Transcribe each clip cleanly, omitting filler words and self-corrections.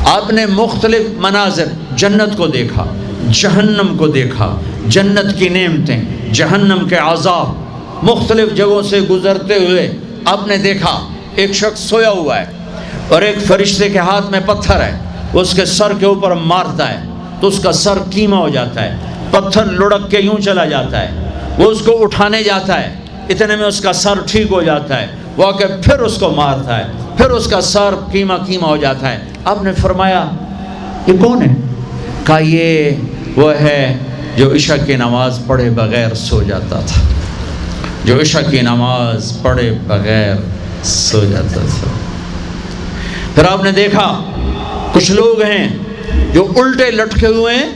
آپ نے مختلف مناظر، جنت کو دیکھا، جہنم کو دیکھا، جنت کی نعمتیں، جہنم کے عذاب، مختلف جگہوں سے گزرتے ہوئے آپ نے دیکھا ایک شخص سویا ہوا ہے اور ایک فرشتے کے ہاتھ میں پتھر ہے، وہ اس کے سر کے اوپر مارتا ہے تو اس کا سر کیما ہو جاتا ہے، پتھر لڑک کے یوں چلا جاتا ہے، وہ اس کو اٹھانے جاتا ہے، اتنے میں اس کا سر ٹھیک ہو جاتا ہے، وہ آ کے پھر اس کو مارتا ہے، پھر اس کا سر کیما کیما ہو جاتا ہے۔ آپ نے فرمایا یہ کون ہے؟ کہا یہ وہ ہے جو عشاء کی نماز پڑھے بغیر سو جاتا تھا، جو عشاء کی نماز پڑھے بغیر سو جاتا تھا۔ پھر آپ نے دیکھا کچھ لوگ ہیں جو الٹے لٹکے ہوئے ہیں،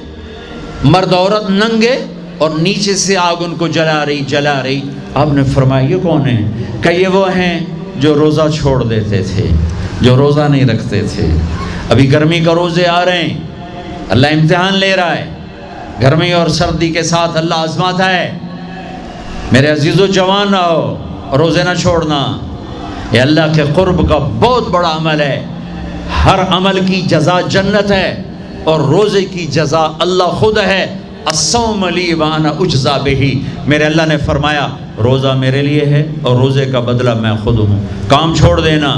مرد عورت ننگے، اور نیچے سے آگ ان کو جلا رہی۔ آپ نے فرمایا یہ کون ہے؟ کہ یہ وہ ہیں جو روزہ چھوڑ دیتے تھے، جو روزہ نہیں رکھتے تھے۔ ابھی گرمی کا روزے آ رہے ہیں، اللہ امتحان لے رہا ہے، گرمی اور سردی کے ساتھ اللہ آزماتا ہے۔ میرے عزیزو جوان رہو، روزے نہ چھوڑنا، یہ اللہ کے قرب کا بہت بڑا عمل ہے۔ ہر عمل کی جزا جنت ہے اور روزے کی جزا اللہ خود ہے۔ الصوم لی وانا اجزا بہ، میرے اللہ نے فرمایا روزہ میرے لیے ہے اور روزے کا بدلہ میں خود ہوں۔ کام چھوڑ دینا،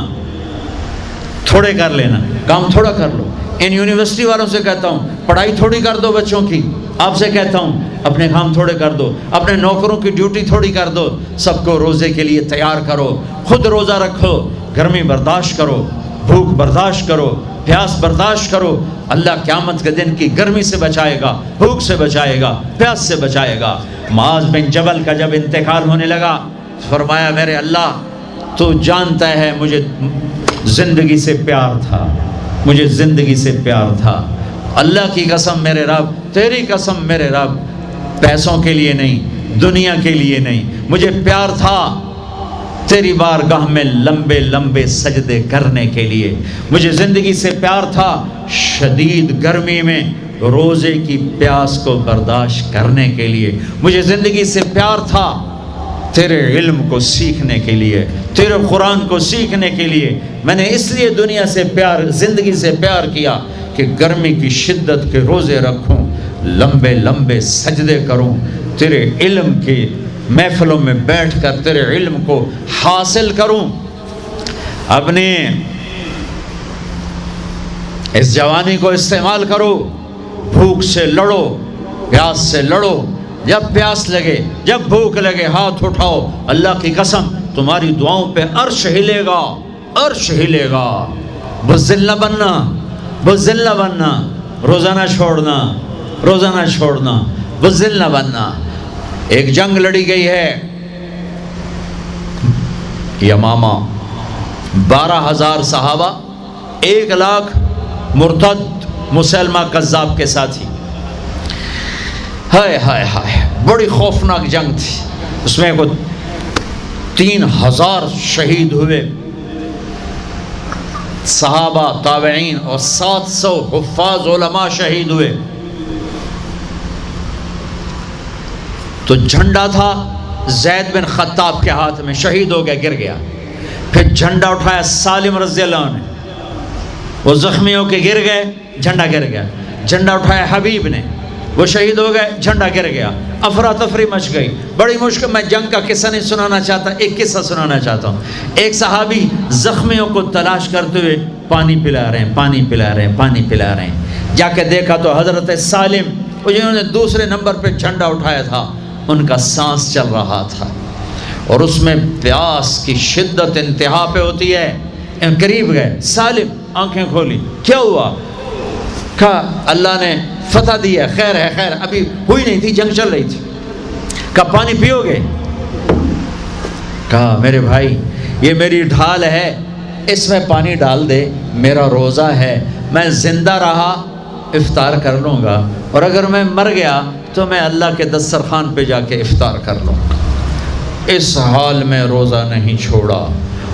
تھوڑے کر لینا، کام تھوڑا کر لو۔ ان یونیورسٹی والوں سے کہتا ہوں پڑھائی تھوڑی کر دو بچوں کی، آپ سے کہتا ہوں اپنے کام تھوڑے کر دو، اپنے نوکروں کی ڈیوٹی تھوڑی کر دو، سب کو روزے کے لیے تیار کرو، خود روزہ رکھو، گرمی برداشت کرو، بھوک برداشت کرو، پیاس برداشت کرو۔ اللہ قیامت کے دن کی گرمی سے بچائے گا، بھوک سے بچائے گا، پیاس سے بچائے گا۔ معاذ بن جبل کا جب انتقال ہونے لگا، فرمایا میرے اللہ تو جانتا ہے مجھے زندگی سے پیار تھا، مجھے زندگی سے پیار تھا، اللہ کی قسم میرے رب، تیری قسم میرے رب، پیسوں کے لیے نہیں، دنیا کے لیے نہیں، مجھے پیار تھا تیری بارگاہ میں لمبے لمبے سجدے کرنے کے لیے، مجھے زندگی سے پیار تھا شدید گرمی میں روزے کی پیاس کو برداشت کرنے کے لیے، مجھے زندگی سے پیار تھا تیرے علم کو سیکھنے کے لیے، تیرے قرآن کو سیکھنے کے لیے۔ میں نے اس لیے دنیا سے پیار، زندگی سے پیار کیا کہ گرمی کی شدت کے روزے رکھوں، لمبے لمبے سجدے کروں، تیرے علم کی محفلوں میں بیٹھ کر تیرے علم کو حاصل کروں۔ اپنے اس جوانی کو استعمال کرو، بھوک سے لڑو، پیاس سے لڑو، جب پیاس لگے، جب بھوک لگے ہاتھ اٹھاؤ، اللہ کی قسم تمہاری دعاؤں پہ عرش ہلے گا، عرش ہلے گا۔ بزدل نہ بننا، بزدل نہ بننا، روزہ نہ چھوڑنا، روزہ نہ چھوڑنا، بزدل نہ بننا۔ ایک جنگ لڑی گئی ہے یمامہ، 12,000 صحابہ، 1,00,000 مرتد مسلمہ کذاب کے ساتھی۔ ہائے ہائے ہائے، بڑی خوفناک جنگ تھی، اس میں کو 3,000 شہید ہوئے، صحابہ، تابعین اور 700 حفاظ علماء شہید ہوئے۔ تو جھنڈا تھا زید بن خطاب کے ہاتھ میں، شہید ہو گیا، گر گیا۔ پھر جھنڈا اٹھایا سالم رضی اللہ عنہ نے، وہ زخمی ہو کے گر گئے، جھنڈا گر گیا۔ جھنڈا اٹھایا حبیب نے، وہ شہید ہو گئے، جھنڈا گر گیا۔ افراتفری مچ گئی، بڑی مشکل۔ میں جنگ کا قصہ نہیں سنانا چاہتا، ایک قصہ سنانا چاہتا ہوں۔ ایک صحابی زخمیوں کو تلاش کرتے ہوئے پانی پلا رہے ہیں، پانی پلا رہے ہیں، پانی پلا رہے ہیں۔ جا کے دیکھا تو حضرت سالم، جنہوں نے دوسرے نمبر پہ جھنڈا اٹھایا تھا، ان کا سانس چل رہا تھا اور اس میں پیاس کی شدت انتہا پہ ہوتی ہے۔ قریب گئے، سالم آنکھیں کھولی، کیا ہوا؟ کہا اللہ نے فتح دی ہے، خیر ہے، خیر، ابھی ہوئی نہیں تھی، جنگ چل رہی تھی۔ کہا پانی پیو گے؟ کہا میرے بھائی یہ میری ڈھال ہے، اس میں پانی ڈال دے، میرا روزہ ہے، میں زندہ رہا افطار کر لوں گا، اور اگر میں مر گیا تو میں اللہ کے دسترخوان پہ جا کے افطار کر لوں گا۔ اس حال میں روزہ نہیں چھوڑا۔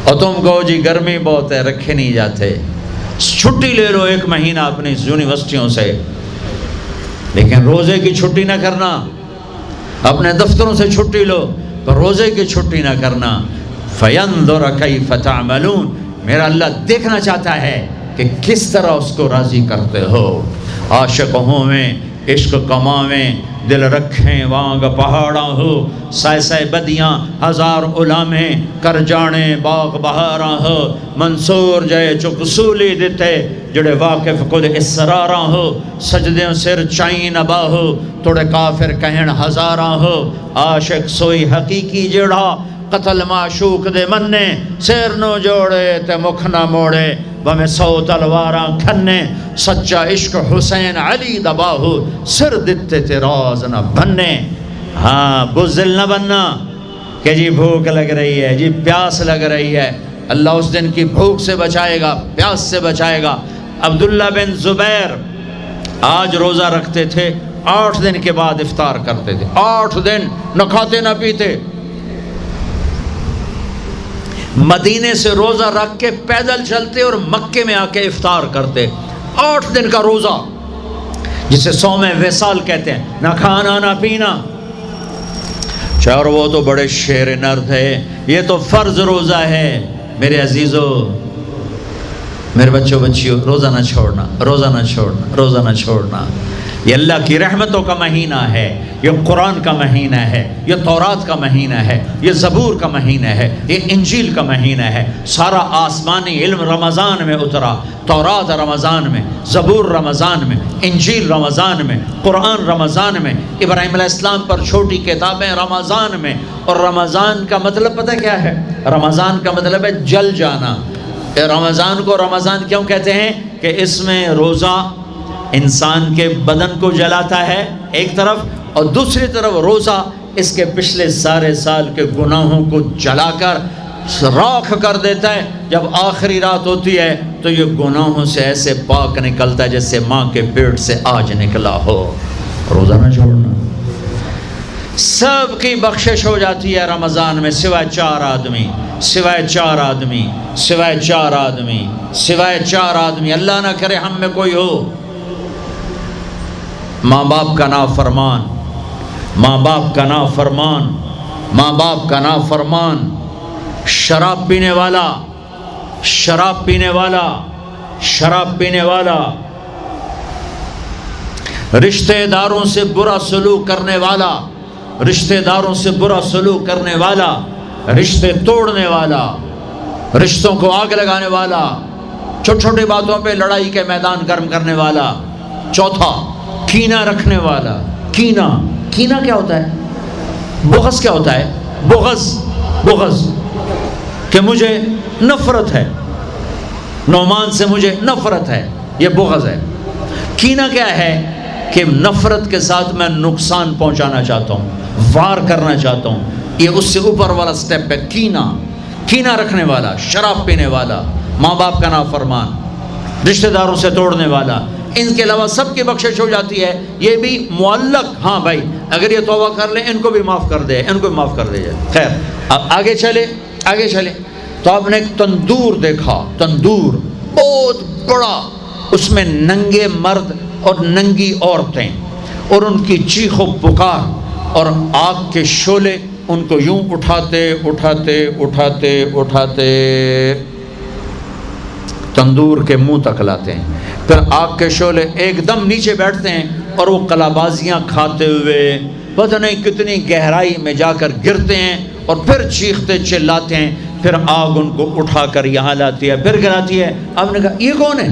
اور تم کہو جی گرمی بہت ہے، رکھے نہیں جاتے، چھٹی لے لو 1 مہینہ اپنی یونیورسٹیوں سے، لیکن روزے کی چھٹی نہ کرنا۔ اپنے دفتروں سے چھٹی لو تو روزے کی چھٹی نہ کرنا۔ فَيَنْظُرَ كَيْفَ تَعْمَلُونَ، میرا اللہ دیکھنا چاہتا ہے کہ کس طرح اس کو راضی کرتے ہو۔ عاشق ہوں میں عشق کماویں، دل رکھیں وانگ پہاڑا ہو، سائے سائے بدیاں ہزار علامیں، کر جانے باغ بہاراں ہو، منصور جائے چک سولی دیتے، جڑے واقف خود اسراراں ہو، سجدیں سر چائیں نبا ہو، توڑے کافر کہن ہزاراں ہو، عاشق سوئی حقیقی جڑا، قتل معشوق دے مننے، سیر نو جوڑے تے مکھ نہ موڑے، بمیں 100 تلواراں کھنے، سچا عشق حسین علی دباہو، سر دتے تے راز نہ بننے۔ ہاں بزدل نہ بننا کہ جی بھوک لگ رہی ہے، جی پیاس لگ رہی ہے، اللہ اس دن کی بھوک سے بچائے گا، پیاس سے بچائے گا۔ عبداللہ بن زبیر آج روزہ رکھتے تھے، 8 دن کے بعد افطار کرتے تھے، 8 دن نہ کھاتے نہ پیتے، مدینے سے روزہ رکھ کے پیدل چلتے اور مکے میں آ کے افطار کرتے، 8 دن کا روزہ جسے صوم وصال کہتے ہیں، نہ کھانا نہ پینا۔ اور وہ تو بڑے شیر نرد ہے، یہ تو فرض روزہ ہے۔ میرے عزیزو، میرے بچوں بچیوں، روزہ نہ چھوڑنا، روزہ نہ چھوڑنا، روزہ نہ چھوڑنا۔ یہ اللہ کی رحمتوں کا مہینہ ہے، یہ قرآن کا مہینہ ہے، یہ تورات کا مہینہ ہے، یہ زبور کا مہینہ ہے، یہ انجیل کا مہینہ ہے۔ سارا آسمانی علم رمضان میں اترا، تورات رمضان میں، زبور رمضان میں، انجیل رمضان میں، قرآن رمضان میں، ابراہیم علیہ السلام پر چھوٹی کتابیں رمضان میں۔ اور رمضان کا مطلب پتہ کیا ہے؟ رمضان کا مطلب ہے جل جانا۔ رمضان کو رمضان کیوں کہتے ہیں؟ کہ اس میں روزہ انسان کے بدن کو جلاتا ہے ایک طرف، اور دوسری طرف روزہ اس کے پچھلے سارے سال کے گناہوں کو جلا کر راکھ کر دیتا ہے۔ جب آخری رات ہوتی ہے تو یہ گناہوں سے ایسے پاک نکلتا ہے جیسے ماں کے پیٹ سے آج نکلا ہو۔ روزہ نہ چھوڑنا، سب کی بخشش ہو جاتی ہے رمضان میں، سوائے 4 آدمی، سوائے 4 آدمی، سوائے 4 آدمی، سوائے 4 آدمی۔ اللہ نہ کرے ہم میں کوئی ہو۔ ماں باپ کا نافرمان، ماں باپ کا نافرمان، ماں باپ کا نافرمان، شراب پینے والا، شراب پینے والا، شراب پینے والا، رشتہ داروں سے برا سلوک کرنے والا، رشتہ داروں سے برا سلوک کرنے والا، رشتے توڑنے والا، رشتوں کو آگ لگانے والا، چھوٹی چھوٹی باتوں پہ لڑائی کے میدان گرم کرنے والا۔ چوتھا، کینہ رکھنے والا۔ کینہ، کینہ کیا ہوتا ہے؟ بغض کیا ہوتا ہے؟ بغض، بغض کہ مجھے نفرت ہے، نعمان سے مجھے نفرت ہے، یہ بغض ہے۔ کینہ کیا ہے؟ کہ نفرت کے ساتھ میں نقصان پہنچانا چاہتا ہوں، وار کرنا چاہتا ہوں، یہ اس سے اوپر والا سٹیپ ہے کینہ۔ کینہ رکھنے والا، شراب پینے والا، ماں باپ کا نافرمان، رشتہ داروں سے توڑنے والا، ان کے علاوہ سب کی بخشش ہو جاتی ہے۔ یہ بھی معلق، ہاں بھائی اگر یہ توبہ کر لیں ان کو بھی معاف کر دے، ان کو بھی معاف کر دے جائے۔ خیر، اب آگے چلے، آگے چلے تو آپ نے ایک تندور دیکھا، تندور بہت بڑا، اس میں ننگے مرد اور ننگی عورتیں، اور ان کی چیخ و پکار اور آگ کے شعلے ان کو یوں اٹھاتے اٹھاتے اٹھاتے اٹھاتے تندور کے منہ تک لاتے ہیں، پھر آگ کے شعلے ایک دم نیچے بیٹھتے ہیں اور وہ قلابازیاں کھاتے ہوئے پتہ نہیں کتنی گہرائی میں جا کر گرتے ہیں، اور پھر چیختے چلاتے ہیں، پھر آگ ان کو اٹھا کر یہاں لاتی ہے، پھر گراتی ہے۔ آپ نے کہا یہ کون ہے؟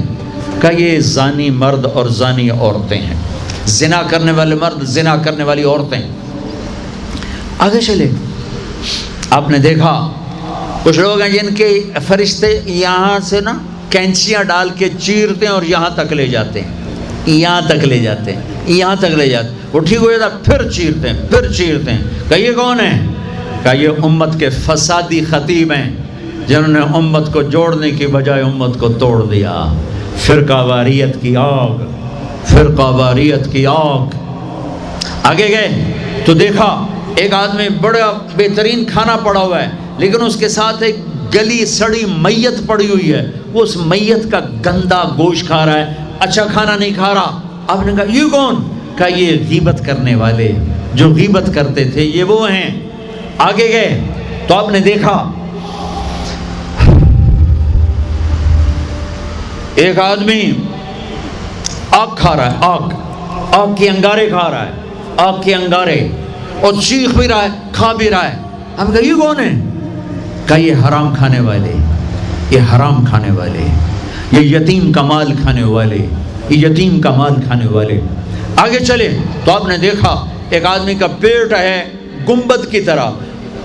کہا یہ زانی مرد اور زانی عورتیں ہیں، زنا کرنے والے مرد، زنا کرنے والی عورتیں۔ آگے چلے، آپ نے دیکھا کچھ لوگ ہیں جن کے فرشتے یہاں سے نا کینچیاں ڈال کے چیرتے ہیں اور یہاں تک لے جاتے ہیں، یہاں تک لے جاتے ہیں، یہاں تک لے جاتے ہیں، وہ ٹھیک ہو جاتا پھر چیرتے ہیں، پھر چیرتے ہیں۔ کہا یہ کون ہے؟ کہا یہ امت کے فسادی خطیب ہیں جنہوں نے امت کو جوڑنے کی بجائے امت کو توڑ دیا۔ فرقہ واریت کی آگ، فرقہ واریت کی آگ۔ آگے گئے تو دیکھا ایک آدمی بڑا بہترین کھانا پڑا ہوا ہے، لیکن اس کے ساتھ ایک گلی سڑی میت پڑی ہوئی ہے، وہ اس میت کا گندا گوشت کھا رہا ہے، اچھا کھانا نہیں کھا رہا۔ آپ نے کہا یہ کون؟ کہا یہ غیبت کرنے والے، جو غیبت کرتے تھے یہ وہ ہیں۔ آگے گئے تو آپ نے دیکھا ایک آدمی آگ کھا رہا ہے، آگ کے انگارے کھا رہا ہے، آگ کے انگارے، اور چیخ بھی رہا ہے، کھا بھی رہا ہے. ہم کہا یہ کون ہے؟ کہا یہ حرام کھانے والے، یہ حرام کھانے والے، یہ یتیم کا مال کھانے والے، یہ یتیم کا مال کھانے والے. آگے چلے تو آپ نے دیکھا ایک آدمی کا پیٹ ہے گنبد کی طرح،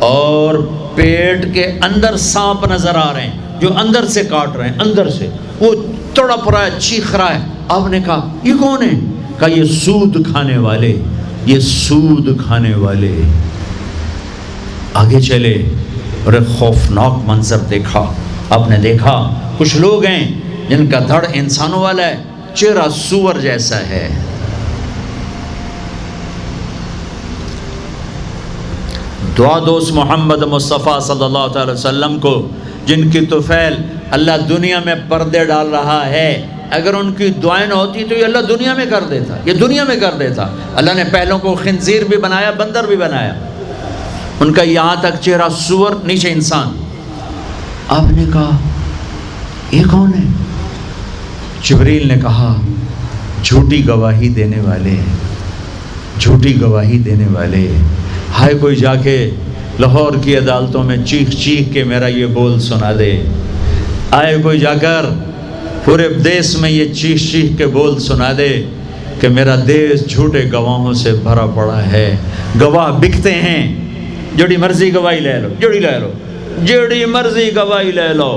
اور پیٹ کے اندر سانپ نظر آ رہے ہیں جو اندر سے کاٹ رہے ہیں، اندر سے وہ تڑپ رہا ہے، چیخ رہا ہے. آپ نے کہا یہ کون ہے؟ کہا یہ سود کھانے والے، یہ سود کھانے والے. آگے چلے اور ایک خوفناک منظر دیکھا. آپ نے دیکھا کچھ لوگ ہیں جن کا دھڑ انسانوں والا ہے، چہرہ سور جیسا ہے. دعا دوست محمد مصطفیٰ صلی اللہ تعالی وسلم کو، جن کی طفیل اللہ دنیا میں پردے ڈال رہا ہے، اگر ان کی دعائیں نہ ہوتی تو یہ اللہ دنیا میں کر دیتا، یہ دنیا میں کر دیتا. اللہ نے پہلوں کو خنزیر بھی بنایا، بندر بھی بنایا، ان کا یہاں تک چہرہ سور، نیچے انسان. آپ نے کہا یہ کون ہے؟ جبریل نے کہا جھوٹی گواہی دینے والے، جھوٹی گواہی دینے والے. ہائے کوئی جا کے لاہور کی عدالتوں میں چیخ چیخ کے میرا یہ بول سنا دے. آئے کوئی جا کر پورے دیس میں یہ چیخ چیخ کے بول سنا دے کہ میرا دیس جھوٹے گواہوں سے بھرا پڑا ہے. گواہ بکتے ہیں، جڑی مرضی گواہی لے لو، جڑی مرضی گواہی لے لو،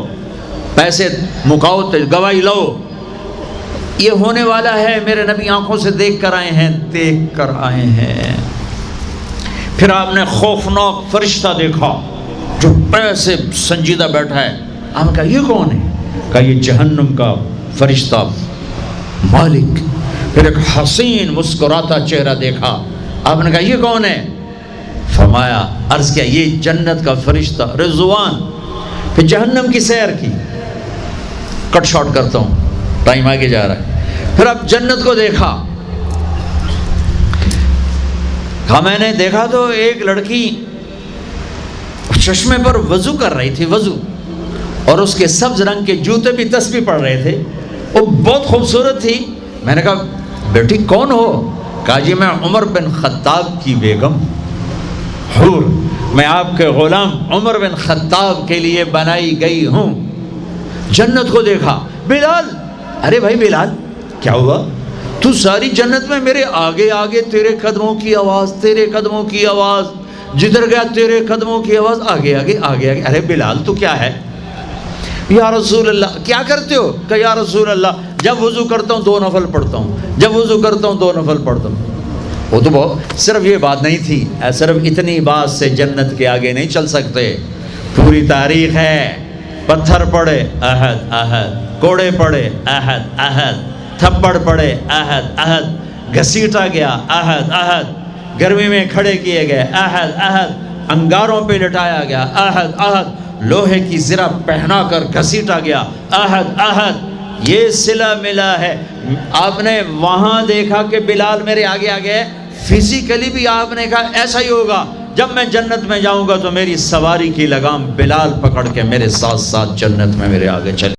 پیسے مکاؤ تو گواہی لو. یہ ہونے والا ہے، میرے نبی آنکھوں سے دیکھ کر آئے ہیں، دیکھ کر آئے ہیں. پھر آپ نے خوفناک فرشتہ دیکھا جو ایسے سنجیدہ بیٹھا ہے. آپ نے کہا یہ کون ہے؟ کہا یہ جہنم کا فرشتہ مالک. پھر ایک حسین مسکراتا چہرہ دیکھا. آپ نے کہا یہ کون ہے؟ فرمایا، عرض کیا یہ جنت کا فرشتہ رضوان. پھر جہنم کی سیر کی. کٹ شارٹ کرتا ہوں، ٹائم آگے جا رہا ہے. پھر اب جنت کو دیکھا. کہا میں نے دیکھا تو ایک لڑکی چشمے پر وضو کر رہی تھی، وضو، اور اس کے سبز رنگ کے جوتے بھی تسبیح پڑھ رہے تھے، وہ بہت خوبصورت تھی. میں نے کہا بیٹی کون ہو؟ کہا جی میں عمر بن خطاب کی بیگم حور، میں آپ کے غلام عمر بن خطاب کے لیے بنائی گئی ہوں. جنت کو دیکھا. بلال، ارے بھائی بلال کیا ہوا؟ تو ساری جنت میں میرے آگے آگے، تیرے قدموں کی آواز، تیرے قدموں کی آواز، جدھر گیا تیرے قدموں کی آواز، آگے آگے آگے آگے. ارے بلال تو کیا ہے؟ یا رسول اللہ کیا کرتے ہو؟ کہ یا رسول اللہ جب وضو کرتا ہوں 2 نفل پڑھتا ہوں، جب وضو کرتا ہوں 2 نفل پڑھتا ہوں. وہ تو بہت، صرف یہ بات نہیں تھی، صرف اتنی بات سے جنت کے آگے نہیں چل سکتے. پوری تاریخ ہے. پتھر پڑے احد احد، کوڑے پڑے احد احد، تھپڑ پڑے احد احد، گھسیٹا گیا احد احد، گرمی میں کھڑے کیے گئے احد احد، انگاروں پہ لٹایا گیا احد احد، لوہے کی زرہ پہنا کر گھسیٹا گیا احد احد. یہ صلہ ملا ہے. آپ نے وہاں دیکھا کہ بلال میرے آگے آگے ہے، فزیکلی بھی آپ نے کہا ایسا ہی ہوگا. جب میں جنت میں جاؤں گا تو میری سواری کی لگام بلال پکڑ کے میرے ساتھ ساتھ جنت میں میرے آگے چلے.